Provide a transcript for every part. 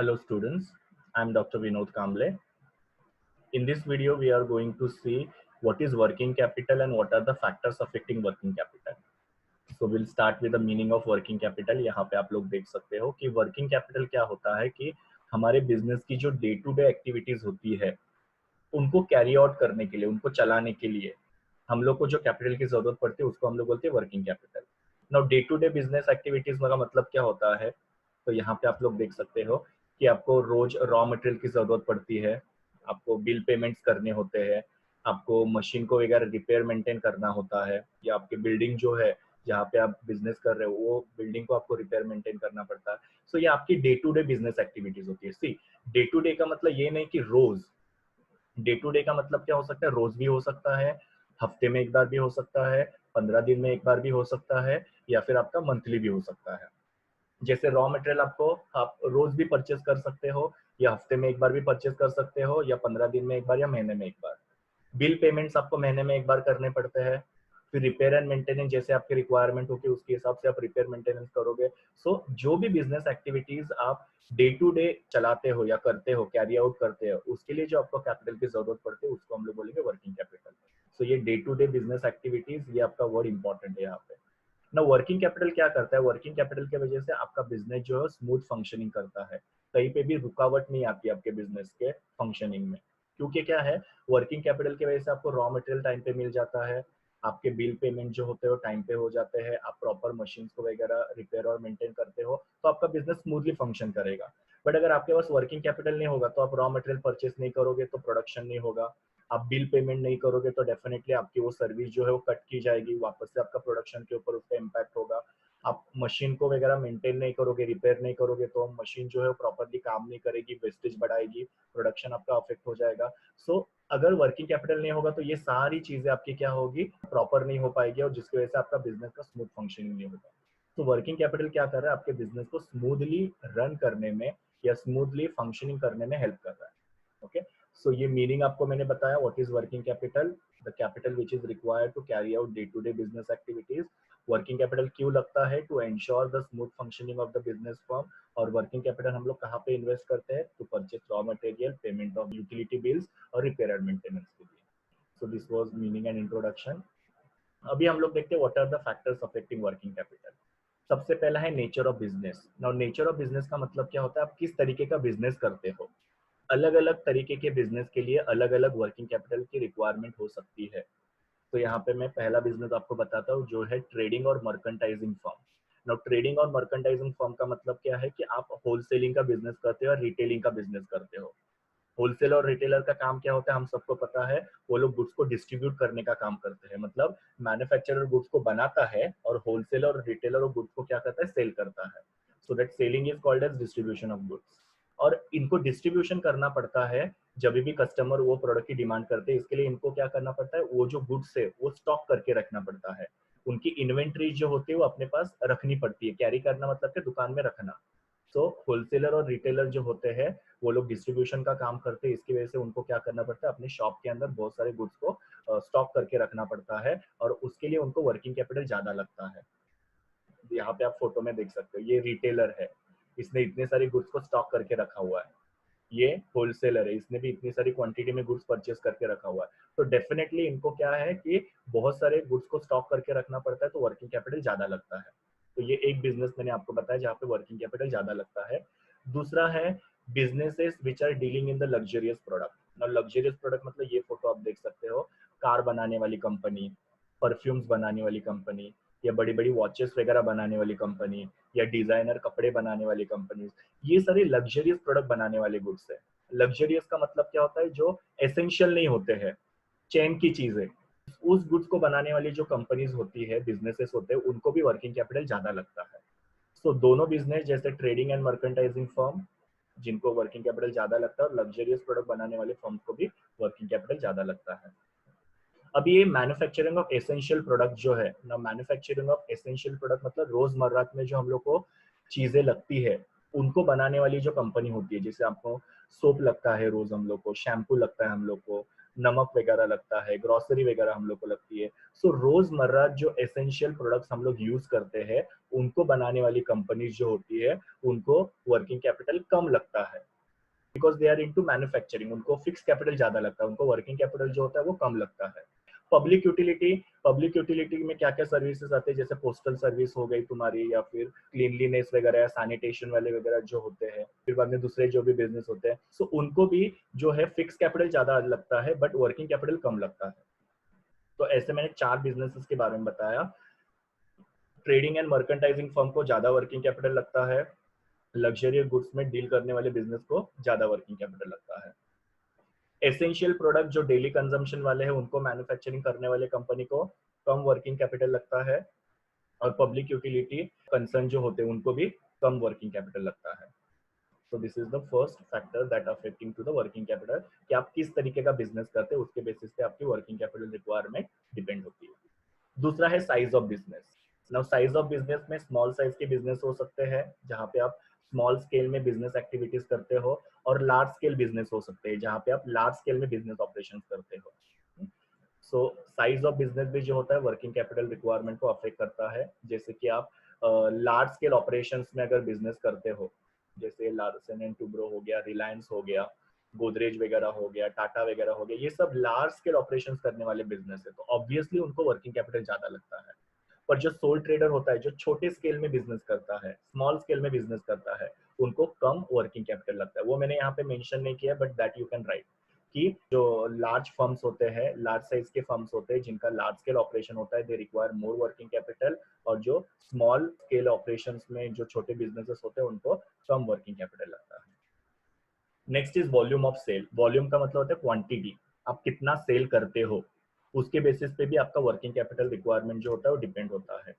Hello students, I am Dr. Vinod Kamble. In this video, we are going to see what is working capital and what are the factors affecting working capital. So we'll start with the meaning of working capital. यहाँ पे आप लोग देख सकते हो कि working capital क्या होता है कि हमारे बिजनेस की जो डे टू डे एक्टिविटीज होती है उनको कैरी आउट करने के लिए, उनको चलाने के लिए हम लोग को जो कैपिटल की जरूरत पड़ती है उसको हम लोग बोलते हैं working capital. Now day to day business activities का मतलब क्या होता है, तो यहाँ पे आप लोग देख सकते हो कि आपको रोज रॉ मटेरियल की जरूरत पड़ती है, आपको बिल पेमेंट्स करने होते हैं, आपको मशीन को वगैरह रिपेयर मेंटेन करना होता है, या आपकी बिल्डिंग जो है जहाँ पे आप बिजनेस कर रहे हो वो बिल्डिंग को आपको रिपेयर मेंटेन करना पड़ता है। सो ये आपकी day to day business activities होती है। सी, डे टू डे का मतलब ये नहीं कि रोज, डे टू डे का मतलब क्या हो सकता है, रोज भी हो सकता है, हफ्ते में एक बार भी हो सकता है, 15 दिन में एक बार भी हो सकता है, या फिर आपका मंथली भी हो सकता है। जैसे रॉ मटेरियल आपको आप रोज भी परचेस कर सकते हो, या हफ्ते में एक बार भी परचेस कर सकते हो, या 15 दिन में एक बार, या महीने में एक बार। बिल पेमेंट्स आपको महीने में एक बार करने पड़ते हैं। फिर रिपेयर एंड मेंटेनेंस जैसे आपकी रिक्वायरमेंट होगी उसके हिसाब से आप रिपेयर मेंटेनेंस करोगे। सो जो भी बिजनेस एक्टिविटीज आप डे टू डे चलाते हो या करते हो, कैरी आउट करते हो, उसके लिए जो आपको कैपिटल की जरूरत पड़ती है उसको हम लोग बोलेंगे वर्किंग कैपिटल। सो ये day to day business activities, ये आपका वर्ड इंपॉर्टेंट है यहाँ पे ना। वर्किंग कैपिटल क्या करता है, वर्किंग कैपिटल की वजह से आपका बिजनेस जो है स्मूथ फंक्शनिंग करता है, कहीं पे भी रुकावट नहीं आती आपके बिजनेस के फंक्शनिंग में। क्योंकि क्या है, वर्किंग कैपिटल की वजह से आपको रॉ मटेरियल टाइम पे मिल जाता है, आपके बिल पेमेंट जो होते हैं वो टाइम पे हो जाते हैं, आप प्रॉपर मशीन को वगैरह रिपेयर और मेंटेन करते हो, तो आपका बिजनेस स्मूथली फंक्शन करेगा। बट अगर आपके पास वर्किंग कैपिटल नहीं होगा तो आप रॉ मटेरियल परचेस नहीं करोगे तो प्रोडक्शन नहीं होगा, आप बिल पेमेंट नहीं करोगे तो डेफिनेटली आपकी वो सर्विस जो है वो कट की जाएगी, वापस से आपका प्रोडक्शन के ऊपर उसका इम्पैक्ट होगा। आप मशीन को वगैरह मेंटेन नहीं करोगे, रिपेयर नहीं करोगे तो मशीन जो है प्रॉपरली काम नहीं करेगी, वेस्टेज बढ़ाएगी, प्रोडक्शन आपका अफेक्ट हो जाएगा। सो अगर वर्किंग कैपिटल नहीं होगा तो ये सारी चीजें आपकी क्या होगी, प्रॉपर नहीं हो पाएगी, और जिसकी वजह से आपका बिजनेस का स्मूथ फंक्शनिंग नहीं होगा। तो वर्किंग कैपिटल क्या कर रहा है, आपके बिजनेस को स्मूथली रन करने में या स्मूथली फंक्शनिंग करने में हेल्प कर रहा है। ओके, सो ये मीनिंग आपको मैंने बताया, what is working capital, the capital which is required to carry out day to day business activities. Working capital क्यों लगता है, to ensure the smooth functioning of the business firm. और वर्किंग कैपिटल हम लोग कहाँ पे इन्वेस्ट करते हैं, to purchase raw material, payment of utility bills और रिपेयर एंड मेंटेनेंस के लिए। So this was meaning and introduction. अभी हम लोग देखते हैं what are the factors affecting working capital. सबसे पहला है nature of business. Now nature of business का मतलब क्या होता है, आप किस तरीके का बिजनेस करते हो। अलग अलग तरीके के बिजनेस के लिए अलग अलग वर्किंग कैपिटल की रिक्वायरमेंट हो सकती है। तो यहाँ पे मैं पहला बिजनेस आपको बताता हूँ जो है ट्रेडिंग और मर्केंटाइजिंग फर्म। नाउ ट्रेडिंग और मर्केंटाइजिंग फर्म का मतलब क्या है कि आप होलसेलिंग का बिजनेस करते हो और रिटेलिंग का बिजनेस करते हो। होलसेलर और रिटेलर का काम क्या होता है, हम सबको पता है, वो लोग गुड्स को डिस्ट्रीब्यूट करने का काम करते हैं। मतलब मैन्युफैक्चरर गुड्स को बनाता है और होलसेलर और रिटेलर वो गुड्स को क्या करता है, सेल करता है। So that selling is called as distribution of goods. और इनको डिस्ट्रीब्यूशन करना पड़ता है जब भी कस्टमर वो प्रोडक्ट की डिमांड करते हैं, इसके लिए इनको क्या करना पड़ता है, वो जो गुड्स है वो स्टॉक करके रखना पड़ता है। उनकी इन्वेंट्री जो होती है वो अपने पास रखनी पड़ती है। कैरी करना मतलब कि दुकान में रखना। तो होलसेलर और रिटेलर जो होते हैं वो लोग डिस्ट्रीब्यूशन का काम करते हैं, इसकी वजह से उनको क्या करना पड़ता है, अपने शॉप के अंदर बहुत सारे गुड्स को स्टॉक करके रखना पड़ता है, और उसके लिए उनको वर्किंग कैपिटल ज्यादा लगता है। यहाँ पे आप फोटो में देख सकते हो, ये रिटेलर है, इसने इतने सारे गुड्स को स्टॉक करके रखा हुआ है। ये होलसेलर है, इसने भी इतनी सारी क्वांटिटी में गुड्स परचेस करके रखा हुआ है। तो डेफिनेटली इनको क्या है कि बहुत सारे गुड्स को स्टॉक करके रखना पड़ता है, तो वर्किंग कैपिटल ज्यादा लगता है। तो ये एक बिजनेस मैंने आपको बताया जहाँ पे वर्किंग कैपिटल ज्यादा लगता है। दूसरा है businesses which are dealing in the luxurious product. Luxurious product मतलब ये फोटो आप देख सकते हो, कार बनाने वाली कंपनी, परफ्यूम्स बनाने वाली कंपनी, या बड़ी बड़ी वॉचेस वगैरह बनाने वाली कंपनी, या डिजाइनर कपड़े बनाने वाली कंपनी, ये सारे लग्जरियस प्रोडक्ट बनाने वाले गुड्स है। लग्जरियस का मतलब क्या होता है, जो एसेंशियल नहीं होते हैं, चेन की चीजें, उस गुड्स को बनाने वाली जो कंपनीज होती है, बिजनेसेस होते हैं, उनको भी वर्किंग कैपिटल ज्यादा लगता है। सो दोनों बिजनेस जैसे ट्रेडिंग एंड मर्केंटाइजिंग फर्म, जिनको वर्किंग कैपिटल ज्यादा लगता है, और लग्जरियस प्रोडक्ट बनाने वाले फर्म को भी वर्किंग कैपिटल ज्यादा लगता है। अब ये मैन्युफैक्चरिंग ऑफ एसेंशियल प्रोडक्ट जो है ना, मैन्युफैक्चरिंग ऑफ एसेंशियल प्रोडक्ट मतलब रोजमर्रा में जो हम लोग को चीजें लगती है उनको बनाने वाली जो कंपनी होती है, जैसे आपको सोप लगता है रोज हम लोग को, शैम्पू लगता है हम लोग को, नमक वगैरह लगता है, ग्रोसरी वगैरह हम लोग को लगती है। सो रोजमर्रा जो एसेंशियल प्रोडक्ट्स हम लोग यूज करते हैं, उनको बनाने वाली कंपनीज जो होती है, उनको वर्किंग कैपिटल कम लगता है, because they are into manufacturing. उनको फिक्स कैपिटल ज्यादा लगता है, उनको वर्किंग कैपिटल जो होता है वो कम लगता है। पब्लिक यूटिलिटी में क्या क्या सर्विसेज आते हैं, जैसे पोस्टल सर्विस हो गई तुम्हारी, या फिर क्लीनलीनेस वगैरह या सैनिटेशन वाले वगैरह जो होते हैं, फिर बाद में दूसरे जो भी बिजनेस होते हैं, सो उनको भी जो है फिक्स कैपिटल ज्यादा लगता है बट वर्किंग कैपिटल कम लगता है। तो ऐसे मैंने 4 बिजनेसेस के बारे में बताया। ट्रेडिंग एंड मर्केंटाइजिंग फर्म को ज्यादा वर्किंग कैपिटल लगता है, लग्जरी गुड्स में डील करने वाले बिजनेस को ज्यादा वर्किंग कैपिटल लगता है। एसेंशियल प्रोडक्ट जो डेली कंजम्पशन वाले हैं, उनको मैन्युफैक्चरिंग करने वाले कंपनी को कम वर्किंग कैपिटल लगता है, और पब्लिक यूटिलिटी कंसर्न जो होते हैं उनको भी कम वर्किंग कैपिटल लगता है। तो this is the first factor that affecting to the working capital, कि आप किस तरीके का बिजनेस करते हैं उसके बेसिस पे आपकी वर्किंग कैपिटल रिक्वायरमेंट डिपेंड होती है। दूसरा है size of business. Now size of business में स्मॉल साइज के बिजनेस हो सकते हैं, जहाँ पे आप स्मॉल स्केल में बिजनेस एक्टिविटीज करते हो, और लार्ज स्केल बिजनेस हो सकते हैं जहाँ पे आप लार्ज स्केल में बिजनेस ऑपरेशन करते हो। सो साइज ऑफ बिजनेस भी जो होता है वर्किंग कैपिटल रिक्वायरमेंट को अफेक्ट करता है। जैसे कि आप लार्ज स्केल ऑपरेशंस में अगर बिजनेस करते हो, जैसे लार्सन एंड टुब्रो हो गया, रिलायंस हो गया, गोदरेज वगैरह हो गया, टाटा वगैरह हो गया, ये सब लार्ज स्केल ऑपरेशंस करने वाले बिजनेस है, तो ऑब्वियसली उनको वर्किंग कैपिटल ज्यादा लगता है। पर जो सोल ट्रेडर होता है, जो छोटे स्केल में बिजनेस करता है, स्मॉल स्केल में बिजनेस करता है, उनको कम वर्किंग कैपिटल लगता है। वो मैंने यहाँ पे मेंशन नहीं किया, but that you can write, कि जो लार्ज फर्म्स होते हैं, लार्ज साइज के फर्म्स होते हैं जिनका लार्ज स्केल ऑपरेशन होता है, they require more working capital, और जो स्मॉल स्केल ऑपरेशंस में जो छोटे बिजनेसेस होते हैं उनको कम वर्किंग कैपिटल लगता है। Next is volume of sale. Volume का मतलब होता है क्वांटिटी, आप कितना सेल करते हो, उसके बेसिस पे भी आपका वर्किंग कैपिटल रिक्वायरमेंट जो होता है वो डिपेंड होता है।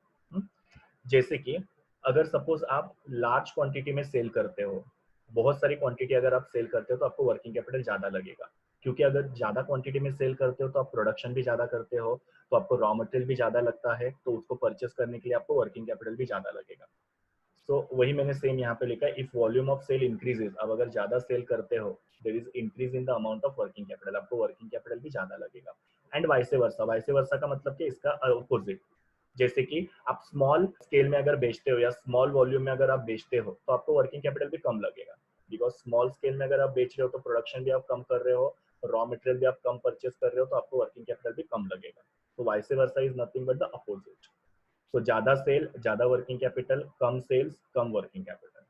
जैसे कि अगर सपोज आप लार्ज क्वांटिटी में सेल करते हो, बहुत सारी क्वांटिटी अगर आप सेल करते हो, तो आपको वर्किंग कैपिटल ज्यादा लगेगा, क्योंकि अगर ज्यादा क्वांटिटी में सेल करते हो तो आप प्रोडक्शन भी ज्यादा करते हो, तो आपको रॉ मटेरियल भी ज्यादा लगता है, तो उसको परचेस करने के लिए आपको वर्किंग कैपिटल भी ज्यादा लगेगा। सो वही मैंने सेम यहाँ पे लिखा है, if volume of sale increases, अब अगर ज्यादा सेल करते हो, there is increase in the amount of working capital, आपको वर्किंग कैपिटल भी ज्यादा लगेगा। And vice versa, vice versa का मतलब कि इसका अपोजिट, जैसे कि आप स्मॉल स्केल में अगर बेचते हो या स्मॉल वॉल्यूम में अगर आप बेचते हो, तो आपको वर्किंग कैपिटल भी कम लगेगा, बिकॉज स्मॉल स्केल में अगर आप बेच रहे हो तो प्रोडक्शन भी आप कम कर रहे हो, रॉ मटेरियल भी आप कम परचेस कर रहे हो, तो आपको वर्किंग कैपिटल भी कम लगेगा। तो vice versa is nothing but the opposite. तो ज्यादा सेल ज्यादा वर्किंग कैपिटल, कम सेल्स कम working capital.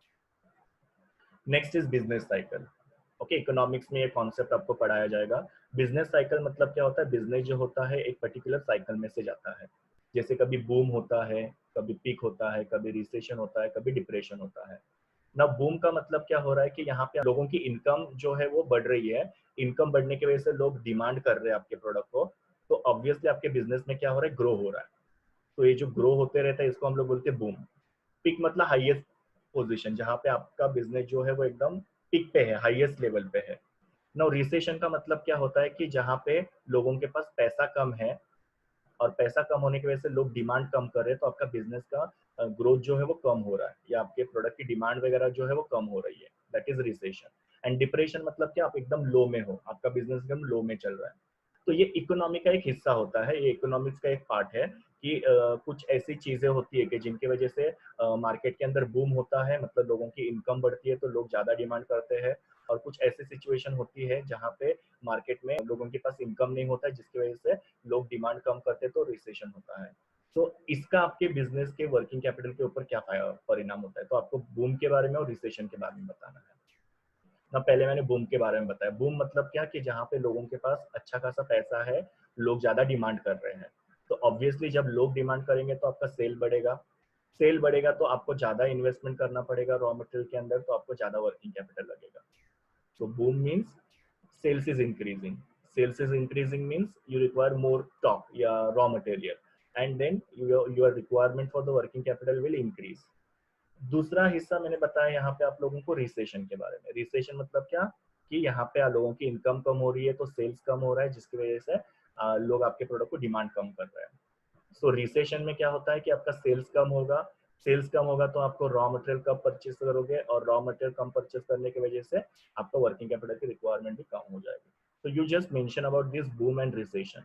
Next is business cycle. Okay, economics में ये कॉन्सेप्ट आपको पढ़ाया जाएगा। बिजनेस साइकिल मतलब क्या होता है, बिजनेस जो होता है एक पर्टिकुलर साइकिल में से जाता है। जैसे कभी बूम होता है, कभी पीक होता है, कभी रिसेशन होता है, कभी डिप्रेशन होता है ना। बूम का मतलब क्या हो रहा है कि यहाँ पे लोगों की इनकम जो है वो बढ़ रही है, इनकम बढ़ने की वजह से लोग डिमांड कर रहे हैं आपके प्रोडक्ट को, तो ऑब्वियसली आपके बिजनेस में क्या हो रहा है, ग्रो हो रहा है। तो ये जो ग्रो होते रहता है इसको हम लोग बोलते हैं बूम। पिक मतलब हाईएस्ट पोजीशन, जहाँ पे आपका बिजनेस जो है वो एकदम पिक पे है, हाईएस्ट लेवल पे है। नाउ रिसेशन का मतलब क्या होता है कि जहाँ पे लोगों के पास पैसा कम है, और पैसा कम होने की वजह से लोग डिमांड कम कर रहे हैं, तो आपका बिजनेस का ग्रोथ जो है वो कम हो रहा है, या आपके प्रोडक्ट की डिमांड वगैरह जो है वो कम हो रही है, that is recession. And depression मतलब कि आप एकदम लो में हो, आपका बिजनेस एकदम लो में चल रहा है। तो ये इकोनॉमी का एक हिस्सा होता है, ये इकोनॉमिक्स का एक पार्ट है, कि कुछ ऐसी चीजें होती है कि जिनकी वजह से मार्केट के अंदर बूम होता है, मतलब लोगों की इनकम बढ़ती है तो लोग ज्यादा डिमांड करते हैं, और कुछ ऐसी सिचुएशन होती है जहाँ पे मार्केट में लोगों के पास इनकम नहीं होता है, जिसकी वजह से लोग डिमांड कम करते हैं, तो रिसेशन होता है। तो इसका आपके बिजनेस के वर्किंग कैपिटल के ऊपर क्या परिणाम होता है, तो आपको बूम के बारे में और रिसेशन के बारे में बताना है ना। पहले मैंने बूम के बारे में बताया। बूम मतलब क्या, कि जहाँ पे लोगों के पास अच्छा खासा पैसा है, लोग ज्यादा डिमांड कर रहे हैं, तो ऑब्वियसली जब लोग डिमांड करेंगे तो आपका सेल बढ़ेगा। सेल बढ़ेगा तो आपको ज्यादा इन्वेस्टमेंट करना पड़ेगा रॉ मटेरियल के अंदर, तो आपको ज्यादा वर्किंग कैपिटल लगेगा। तो boom means sales is increasing. Sales is increasing means you require more stock, yeah, raw material, and then your requirement for the working capital will increase. दूसरा हिस्सा मैंने बताया यहाँ पे आप लोगों को रिसेशन के बारे में। रिसेशन मतलब क्या, कि यहाँ पे लोगों की इनकम कम हो रही है, तो सेल्स कम हो रहा है, जिसकी वजह से लोग आपके प्रोडक्ट को डिमांड कम कर रहे हैं। सो रिसेशन में क्या होता है कि आपका सेल्स कम होगा। सेल्स कम होगा तो आपको रॉ मटेरियल कम परचेस करोगे, और रॉ मटेरियल कम परचेस करने की वजह से आपका वर्किंग कैपिटल की रिक्वायरमेंट भी कम हो जाएगी। So you just mention about this boom and recession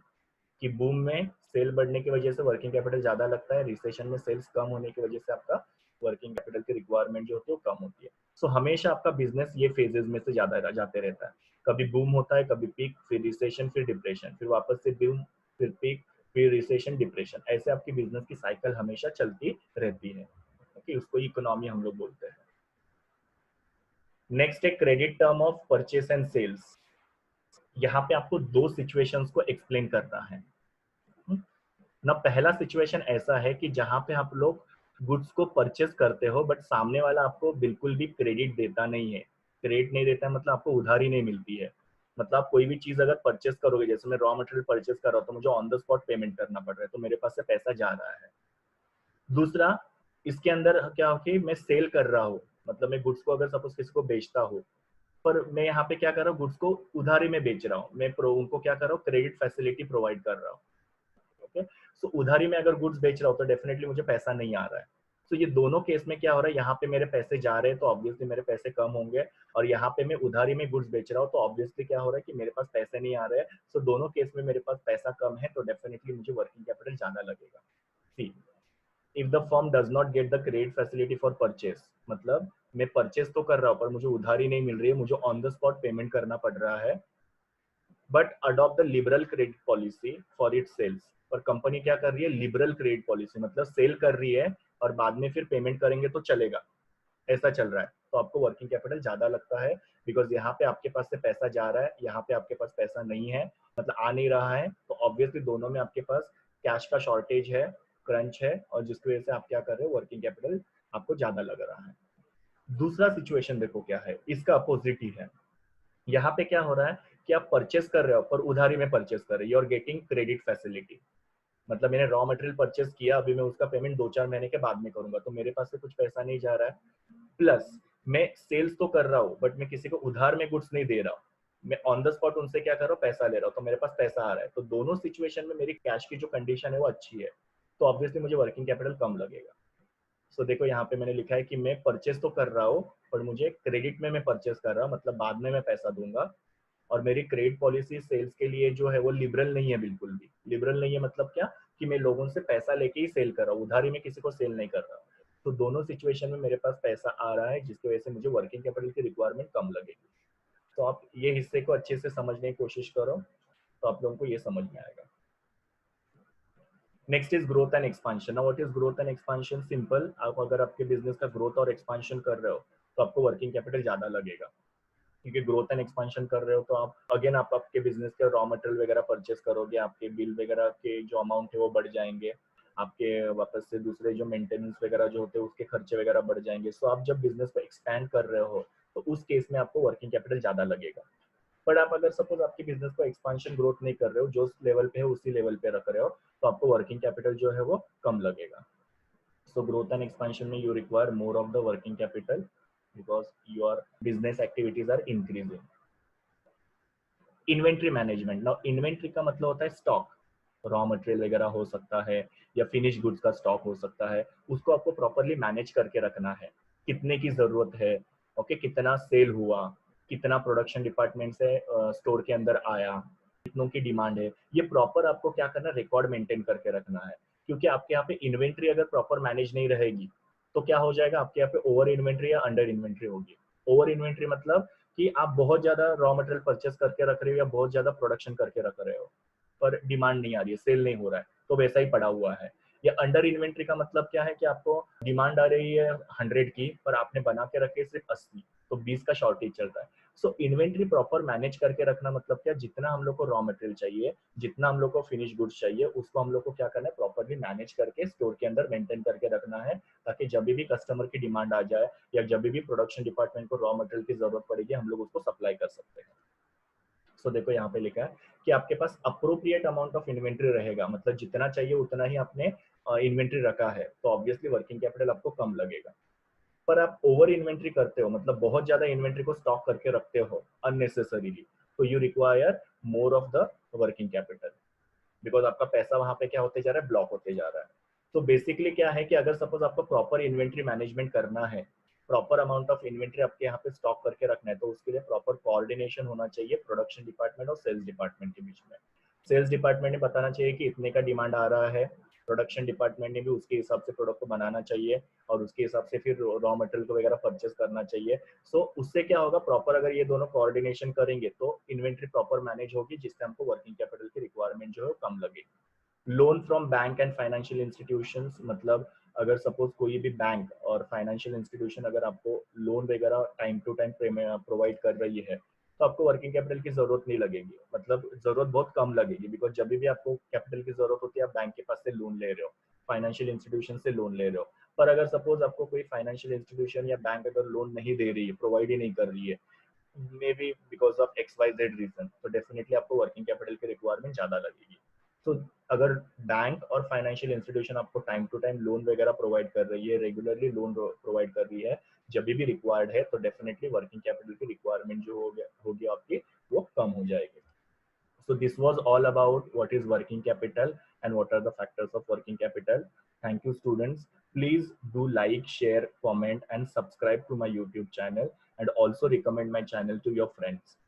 कि बूम में सेल बढ़ने की वजह से वर्किंग कैपिटल ज्यादा लगता है, रिसेशन में सेल्स कम होने की वजह से आपका वर्किंग कैपिटल की रिक्वायरमेंट जो होती है वो कम होती है। सो हमेशा आपका बिजनेस ये फेजेस में से ज्यादा जाते रहता है, कभी बूम होता है, कभी पीक, फिर रिसेशन, फिर डिप्रेशन, फिर वापस से बूम, फिर पीक, फिर रिसेशन, डिप्रेशन, ऐसे आपकी बिजनेस की साइकिल हमेशा चलती रहती है। ओके, उसको इकोनॉमी हम लोग बोलते हैं। नेक्स्ट है credit term of purchase and sales. यहाँ पे आपको दो सिचुएशंस को एक्सप्लेन करना है ना। पहला सिचुएशन ऐसा है कि जहां पे आप लोग गुड्स को परचेस करते हो बट सामने वाला आपको बिल्कुल भी क्रेडिट देता नहीं है। क्रेडिट नहीं देता है मतलब आपको उधारी नहीं मिलती है। मतलब आप कोई भी चीज अगर परचेस करोगे, जैसे मैं रॉ मटेरियल परचेस कर रहा हूँ तो मुझे ऑन द स्पॉट पेमेंट करना पड़ रहा है, तो मेरे पास से पैसा जा रहा है। दूसरा, इसके अंदर क्या हो कि मैं सेल कर रहा हूँ, मतलब मैं गुड्स को अगर सपोज किसी को बेचता हूँ, पर मैं यहाँ पे क्या कर रहा हूँ, गुड्स को उधारी में बेच रहा हूँ, मैं उनको क्या कर रहा हूँ, क्रेडिट फैसिलिटी प्रोवाइड कर रहा हूँ। ओके, सो उधारी में अगर गुड्स बेच रहा हूँ तो डेफिनेटली मुझे पैसा नहीं आ रहा है। तो ये दोनों केस में क्या हो रहा है, यहाँ पे मेरे पैसे जा रहे हैं तो ऑब्वियसली मेरे पैसे कम होंगे, और यहाँ पे मैं उधारी में गुड्स बेच रहा हूँ तो ऑब्वियसली क्या हो रहा है कि मेरे पास पैसे नहीं आ रहे हैं। सो दोनों केस में मेरे पास पैसा कम है तो डेफिनेटली मुझे वर्किंग कैपिटल ज्यादा लगेगा। See, if the firm does not get the credit facility for purchase, मतलब मैं परचेस तो कर रहा हूँ पर मुझे उधारी नहीं मिल रही है, मुझे ऑन द स्पॉट पेमेंट करना पड़ रहा है, but adopt the liberal credit policy for it sales. पर कंपनी क्या कर रही है, लिबरल क्रेडिट पॉलिसी, मतलब सेल कर रही है और बाद में फिर पेमेंट करेंगे तो चलेगा, ऐसा चल रहा है, तो आपको वर्किंग कैपिटल ज्यादा लगता है। बिकॉज यहाँ पे आपके पास से पैसा जा रहा है, यहाँ पे आपके पास पैसा नहीं है, मतलब आ नहीं रहा है, तो ऑब्वियसली दोनों में आपके पास कैश का शॉर्टेज है, क्रंच है, और जिसकी वजह से आप क्या कर रहे हो, वर्किंग कैपिटल आपको ज्यादा लग रहा है। दूसरा सिचुएशन देखो क्या है, इसका अपोजिट ही है। यहाँ पे क्या हो रहा है कि आप परचेस कर रहे हो पर उधारी में परचेस कर रहे हो, you are getting credit facility. मतलब मैंने रॉ मटेरियल परचेस किया, अभी मैं उसका पेमेंट 2-4 महीने के बाद में करूंगा, तो मेरे पास से कुछ पैसा नहीं जा रहा है। प्लस मैं सेल्स तो कर रहा हूँ बट मैं किसी को उधार में गुड्स नहीं दे रहा हूँ, मैं ऑन द स्पॉट उनसे क्या कर रहा हूँ, पैसा ले रहा हूँ, तो मेरे पास पैसा आ रहा है। तो दोनों सिचुएशन में मेरी कैश की जो कंडीशन है वो अच्छी है, तो ऑब्वियसली मुझे वर्किंग कैपिटल कम लगेगा। सो देखो यहाँ पे मैंने लिखा है कि मैं परचेस तो कर रहा हूँ पर मुझे क्रेडिट में मैं परचेस कर रहा हूँ, मतलब बाद में मैं पैसा दूंगा, और मेरी क्रेडिट पॉलिसी सेल्स के लिए जो है वो लिबरल नहीं है, बिल्कुल भी लिबरल नहीं है। मतलब क्या कि मैं लोगों से पैसा लेके ही सेल कर रहा हूँ, उधारी में किसी को सेल नहीं कर रहा। तो दोनों सिचुएशन में मेरे पास पैसा आ रहा है, जिसकी वजह से मुझे वर्किंग कैपिटल की रिक्वायरमेंट कम लगेगी। तो आप ये हिस्से को अच्छे से समझने की कोशिश करो, तो आप लोगों को ये समझ में आएगा। Next is growth and expansion. Now what is growth and expansion? Simple, आप अगर आपके बिजनेस का ग्रोथ और एक्सपांशन कर रहे हो तो आपको वर्किंग कैपिटल ज्यादा लगेगा, क्योंकि ग्रोथ एंड एक्सपांशन कर रहे हो तो आप अगेन आप आपके बिजनेस के रॉ मटेरियल वगैरह परचेस करोगे, आपके बिल वगैरह के जो अमाउंट है वो बढ़ जाएंगे, आपके वापस से दूसरे जो मेंटेनेंस वगैरह जो होते हैं उसके खर्चे वगैरह बढ़ जाएंगे। सो आप जब बिजनेस को एक्सपैंड कर रहे हो तो उस केस में आपको वर्किंग कैपिटल ज्यादा लगेगा। बट आप अगर सपोज आपके बिजनेस को एक्सपांशन ग्रोथ नहीं कर रहे हो, जो लेवल पे है उसी लेवल पे रख रहे हो, तो आपको वर्किंग कैपिटल जो है वो कम लगेगा। So growth and expansion में you require more of the working capital because your business activities are increasing. Inventory management. Now inventory का मतलब होता है स्टॉक, रॉ मटेरियल वगैरह हो सकता है या फिनिश गुड्स का स्टॉक हो सकता है, उसको आपको प्रॉपरली मैनेज करके रखना है, कितने की जरूरत है, ओके, कितना सेल हुआ, कितना प्रोडक्शन डिपार्टमेंट से स्टोर के अंदर आया, कितनों की डिमांड है, ये प्रॉपर आपको क्या करना है, रिकॉर्ड मेंटेन करके रखना है। क्योंकि आपके यहाँ पे इन्वेंट्री अगर प्रॉपर मैनेज नहीं रहेगी तो क्या हो जाएगा, आपके यहाँ पे ओवर इन्वेंट्री या अंडर इन्वेंट्री होगी। ओवर इन्वेंट्री मतलब कि आप बहुत ज्यादा रॉ मटेरियल परचेस करके रख रहे हो या बहुत ज्यादा प्रोडक्शन करके रख रहे हो पर डिमांड नहीं आ रही है, सेल नहीं हो रहा है, तो वैसा ही पड़ा हुआ है। या अंडर इन्वेंट्री का मतलब क्या है कि आपको डिमांड आ रही है 100 की पर आपने बना के रखे सिर्फ 80, तो 20 का शॉर्टेज चल रहा है। सो इन्वेंट्री प्रॉपर मैनेज करके रखना मतलब क्या, जितना हम लोग को रॉ मटेरियल चाहिए, जितना हम लोग को फिनिश गुड्स चाहिए, उसको हम लोग को क्या करना है, प्रॉपरली मैनेज करके स्टोर के अंदर मेंटेन करके रखना है, ताकि जब भी कस्टमर की डिमांड आ जाए या जब भी प्रोडक्शन डिपार्टमेंट को रॉ मटेरियल की जरूरत पड़ेगी हम लोग उसको सप्लाई कर सकते हैं। सो देखो यहाँ पे लिखा है कि आपके पास अप्रोप्रिएट अमाउंट ऑफ इन्वेंट्री रहेगा, मतलब जितना चाहिए उतना ही आपने इन्वेंट्री रखा है, तो ऑब्वियसली वर्किंग कैपिटल आपको कम लगेगा। पर आप ओवर इन्वेंट्री करते हो, मतलब बहुत ज्यादा इन्वेंट्री को स्टॉक करके रखते हो अननेसेसरीली, तो you require more of the working capital, because आपका पैसा वहां पे क्या होते जा रहा है, ब्लॉक होते जा रहा है। तो बेसिकली क्या है कि अगर सपोज आपको प्रॉपर इन्वेंट्री मैनेजमेंट करना है प्रॉपर अमाउंट ऑफ इन्वेंट्री आपके यहाँ पे स्टॉक करके रखना है, तो उसके लिए प्रॉपर कोऑर्डिनेशन होना चाहिए प्रोडक्शन डिपार्टमेंट और सेल्स डिपार्टमेंट के बीच में। सेल्स डिपार्टमेंट ने बताना चाहिए कि इतने का डिमांड आ रहा है, प्रोडक्शन डिपार्टमेंट ने भी उसके हिसाब से प्रोडक्ट को बनाना चाहिए और उसके हिसाब से फिर रॉ मटेरियल को वगैरह परचेस करना चाहिए। सो उससे क्या होगा, प्रॉपर अगर ये दोनों कोऑर्डिनेशन करेंगे तो इन्वेंट्री प्रॉपर मैनेज होगी, जिससे हमको वर्किंग कैपिटल की रिक्वायरमेंट जो है कम लगेगी। Loan from bank and financial institutions, मतलब अगर सपोज कोई भी बैंक और फाइनेंशियल इंस्टीट्यूशन अगर आपको लोन वगैरह टाइम टू टाइम प्रोवाइड कर रही है, तो आपको वर्किंग कैपिटल की जरूरत नहीं लगेगी, मतलब जरूरत बहुत कम लगेगी, बिकॉज जब भी आपको कैपिटल की जरूरत होती है आप बैंक के पास से लोन ले रहे हो, फाइनेंशियल इंस्टीट्यूशन से लोन ले रहे हो। पर अगर सपोज आपको कोई फाइनेंशियल इंस्टीट्यूशन या बैंक अगर लोन नहीं दे रही है, प्रोवाइड ही नहीं कर रही है, maybe because of X Y Z reason, तो डेफिनेटली आपको वर्किंग कैपिटल की रिक्वायरमेंट ज्यादा लगेगी। तो अगर बैंक और फाइनेंशियल इंस्टीट्यूशन आपको टाइम टू टाइम लोन वगैरह प्रोवाइड कर रही है, रेगुलरली लोन प्रोवाइड कर रही है, जब भी रिक्वायर्ड है, तो डेफिनेटली वर्किंग कैपिटल की रिक्वायरमेंट जो होगी आपकी, वो कम हो जाएगी। So this was all about what is working capital and what are the factors of working capital. Thank you, students. Please do like, share, comment, and subscribe to my YouTube channel, and also recommend my channel to your friends.